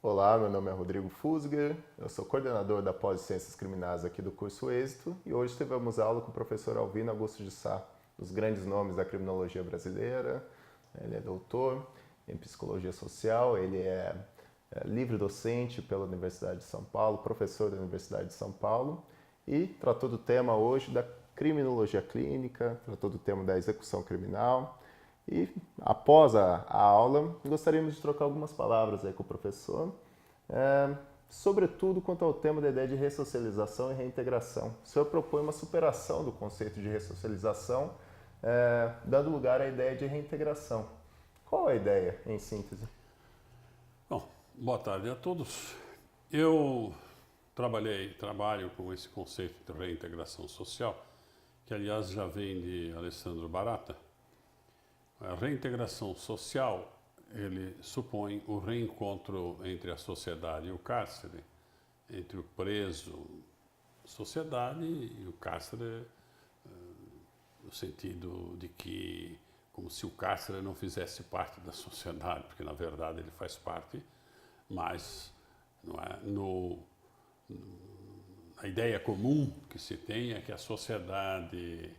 Olá, meu nome é Rodrigo Fusger, eu sou coordenador da pós-ciências criminais aqui do curso Êxito e hoje tivemos aula com o professor Alvino Augusto de Sá, dos grandes nomes da criminologia brasileira. Ele é doutor em psicologia social, ele é livre docente pela Universidade de São Paulo, professor da Universidade de São Paulo e tratou do tema hoje da criminologia clínica, tratou do tema da execução criminal. E após a aula, gostaríamos de trocar algumas palavras aí com o professor, sobretudo quanto ao tema da ideia de ressocialização e reintegração. O senhor propõe uma superação do conceito de ressocialização, dando lugar à ideia de reintegração. Qual a ideia, em síntese? Bom, boa tarde a todos. Eu trabalho com esse conceito de reintegração social, que aliás já vem de Alessandro Barata. A reintegração social, ele supõe o reencontro entre a sociedade e o cárcere, entre o preso, sociedade, e o cárcere, no sentido de que, como se o cárcere não fizesse parte da sociedade, porque na verdade ele faz parte, mas não é, a ideia comum que se tem é que a sociedade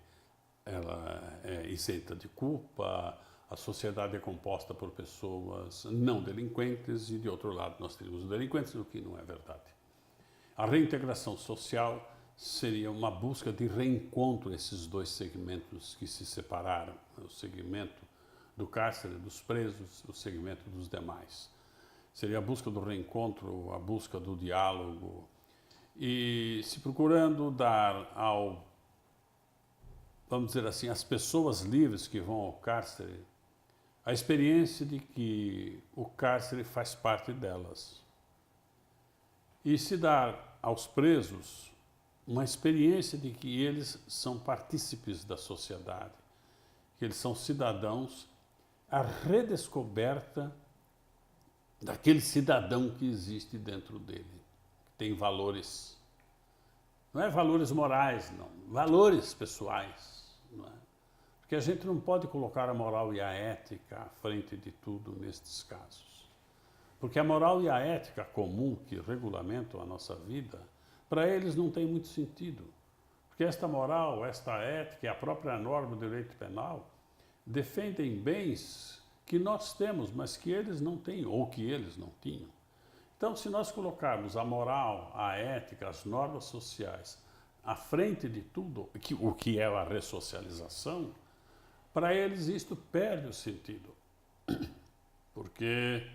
ela é isenta de culpa, a sociedade é composta por pessoas não delinquentes e, de outro lado, nós teríamos delinquentes, o que não é verdade. A reintegração social seria uma busca de reencontro esses dois segmentos que se separaram, o segmento do cárcere, dos presos, o segmento dos demais. Seria a busca do reencontro, a busca do diálogo e se procurando dar vamos dizer assim, às pessoas livres que vão ao cárcere, a experiência de que o cárcere faz parte delas. E se dar aos presos uma experiência de que eles são partícipes da sociedade, que eles são cidadãos, a redescoberta daquele cidadão que existe dentro dele, que tem valores. Não é valores morais, não, valores pessoais. Não é? Porque a gente não pode colocar a moral e a ética à frente de tudo nestes casos. Porque a moral e a ética comum que regulamentam a nossa vida, para eles não tem muito sentido. Porque esta moral, esta ética e a própria norma do direito penal defendem bens que nós temos, mas que eles não têm, ou que eles não tinham. Então, se nós colocarmos a moral, a ética, as normas sociais à frente de tudo, o que é a ressocialização, para eles isto perde o sentido. Porque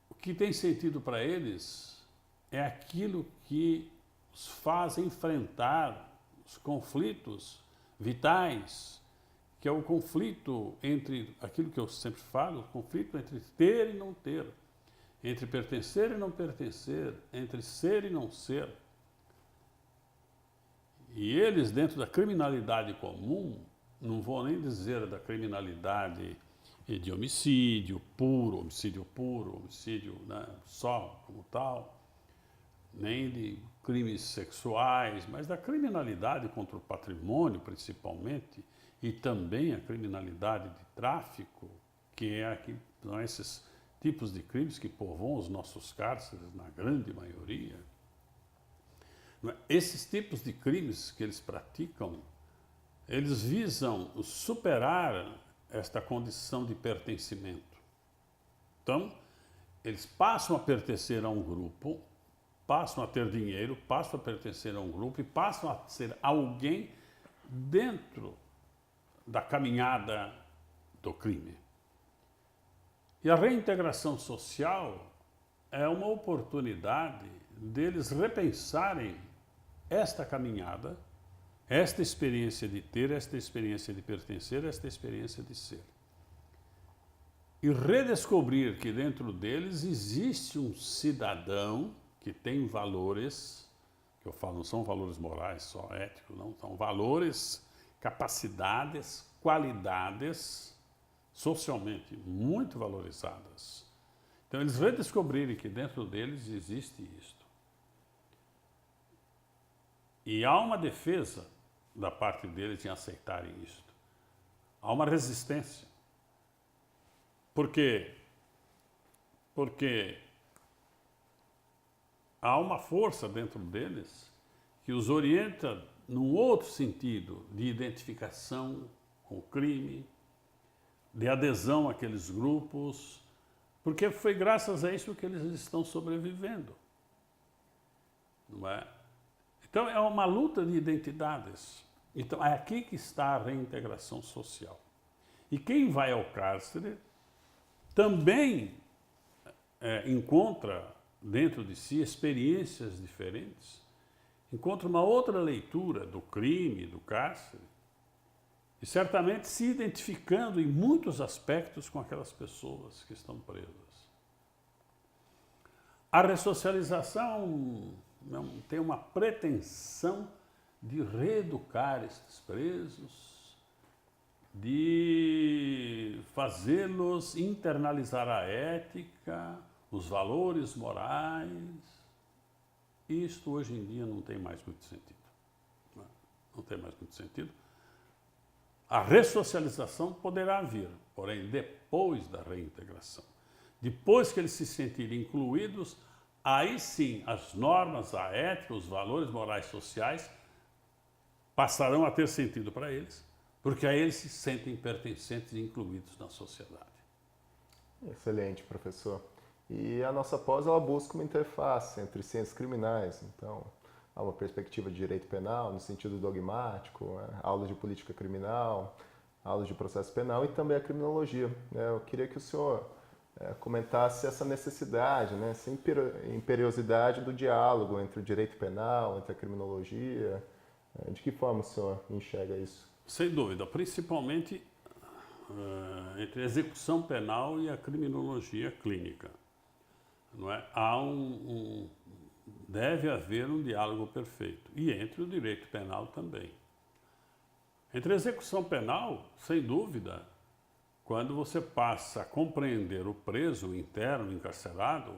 o que tem sentido para eles é aquilo que os faz enfrentar os conflitos vitais, que é o conflito entre, aquilo que eu sempre falo, o conflito entre ter e não ter, entre pertencer e não pertencer, entre ser e não ser. E eles, dentro da criminalidade comum, não vou nem dizer da criminalidade de homicídio puro, homicídio né, só como tal, nem de crimes sexuais, mas da criminalidade contra o patrimônio, principalmente, e também a criminalidade de tráfico, que são esses tipos de crimes que povoam os nossos cárceres, na grande maioria. Esses tipos de crimes que eles praticam, eles visam superar esta condição de pertencimento. Então, eles passam a pertencer a um grupo, passam a ter dinheiro, passam a pertencer a um grupo e passam a ser alguém dentro da caminhada do crime. E a reintegração social é uma oportunidade deles repensarem esta caminhada, esta experiência de ter, esta experiência de pertencer, esta experiência de ser. E redescobrir que dentro deles existe um cidadão que tem valores, que eu falo não são valores morais, só éticos, não, são valores, capacidades, qualidades socialmente muito valorizadas. Então eles redescobrirem que dentro deles existe isto. E há uma defesa da parte deles em aceitarem isto. Há uma resistência. Por quê? Porque há uma força dentro deles que os orienta num outro sentido de identificação com o crime, de adesão àqueles grupos, porque foi graças a isso que eles estão sobrevivendo, não é? Então é uma luta de identidades. Então é aqui que está a reintegração social. E quem vai ao cárcere também encontra dentro de si experiências diferentes, encontra uma outra leitura do crime, do cárcere, e certamente se identificando em muitos aspectos com aquelas pessoas que estão presas. A ressocialização tem uma pretensão de reeducar estes presos, de fazê-los internalizar a ética, os valores morais. Isto hoje em dia não tem mais muito sentido. Não tem mais muito sentido. A ressocialização poderá vir, porém depois da reintegração. Depois que eles se sentirem incluídos, aí sim as normas, a ética, os valores morais sociais passarão a ter sentido para eles, porque aí eles se sentem pertencentes e incluídos na sociedade. Excelente, professor. E a nossa pós, ela busca uma interface entre ciências criminais. Então, há uma perspectiva de direito penal, no sentido dogmático, aulas de política criminal, aulas de processo penal e também a criminologia. Eu queria que o senhor comentasse essa necessidade, essa imperiosidade do diálogo entre o direito penal, entre a criminologia. De que forma o senhor enxerga isso? Sem dúvida, principalmente entre a execução penal e a criminologia clínica. Não é? Deve haver um diálogo perfeito, e entre o direito penal também. Entre a execução penal, sem dúvida, quando você passa a compreender o preso, o interno, o encarcerado,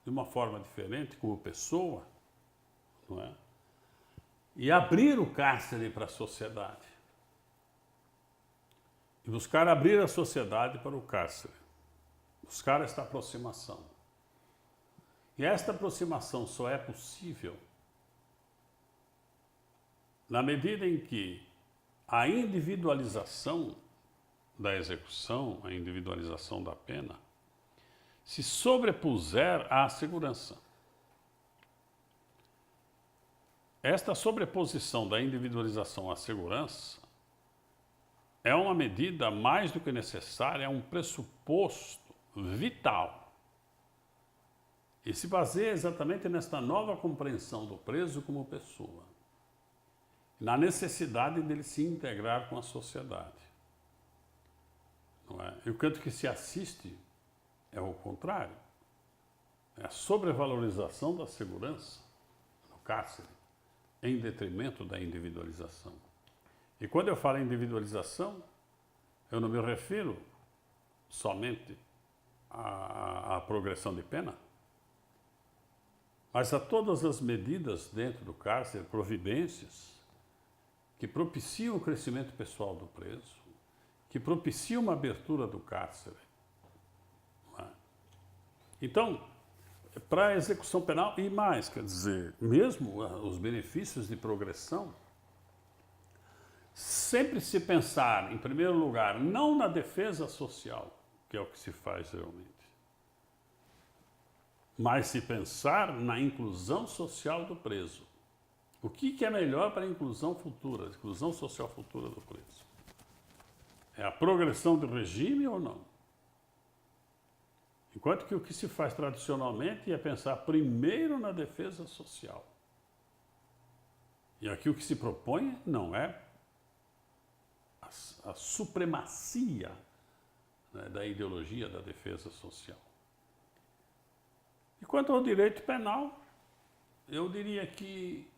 de uma forma diferente, como pessoa, não é? E abrir o cárcere para a sociedade. E buscar abrir a sociedade para o cárcere. Buscar esta aproximação. E esta aproximação só é possível na medida em que a individualização da execução, a individualização da pena, se sobrepuser à segurança. Esta sobreposição da individualização à segurança é uma medida mais do que necessária, é um pressuposto vital. E se baseia exatamente nesta nova compreensão do preso como pessoa, na necessidade dele se integrar com a sociedade. Não é? E o canto que se assiste é o contrário, é a sobrevalorização da segurança no cárcere, em detrimento da individualização. E quando eu falo em individualização, eu não me refiro somente à progressão de pena, mas a todas as medidas dentro do cárcere, providências, que propiciam o crescimento pessoal do preso, que propiciam uma abertura do cárcere. Então, para a execução penal, e mais, quer dizer, mesmo os benefícios de progressão, sempre se pensar, em primeiro lugar, não na defesa social, que é o que se faz geralmente, mas se pensar na inclusão social do preso. O que é melhor para a inclusão futura, a inclusão social futura do preso? É a progressão do regime ou não? Enquanto que o que se faz tradicionalmente é pensar primeiro na defesa social. E aqui o que se propõe não é a supremacia, né, da ideologia da defesa social. E quanto ao direito penal, eu diria que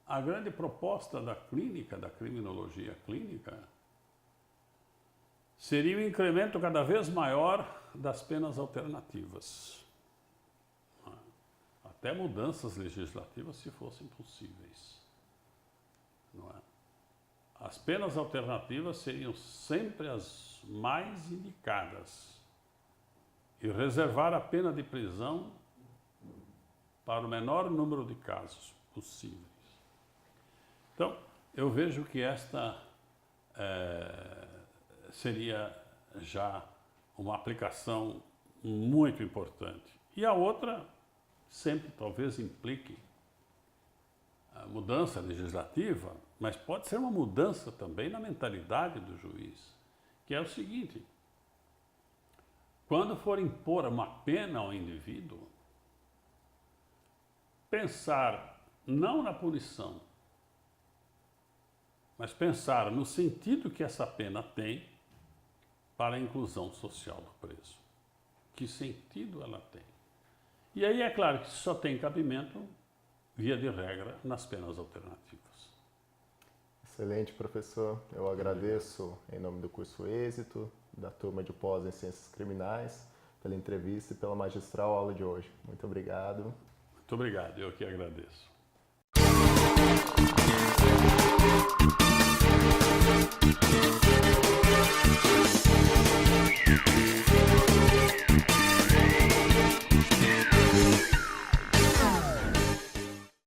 a grande proposta da clínica, da criminologia clínica, seria um incremento cada vez maior das penas alternativas. Até mudanças legislativas, se fossem possíveis. Não é? As penas alternativas seriam sempre as mais indicadas. E reservar a pena de prisão para o menor número de casos possíveis. Então, eu vejo que esta seria já uma aplicação muito importante. E a outra sempre talvez implique a mudança legislativa, mas pode ser uma mudança também na mentalidade do juiz, que é o seguinte: quando for impor uma pena ao indivíduo, pensar não na punição, mas pensar no sentido que essa pena tem para a inclusão social do preso. Que sentido ela tem? E aí é claro que só tem cabimento, via de regra, nas penas alternativas. Excelente, professor. Eu agradeço em nome do curso Êxito, da turma de pós em Ciências Criminais, pela entrevista e pela magistral aula de hoje. Muito obrigado. Muito obrigado, eu que agradeço.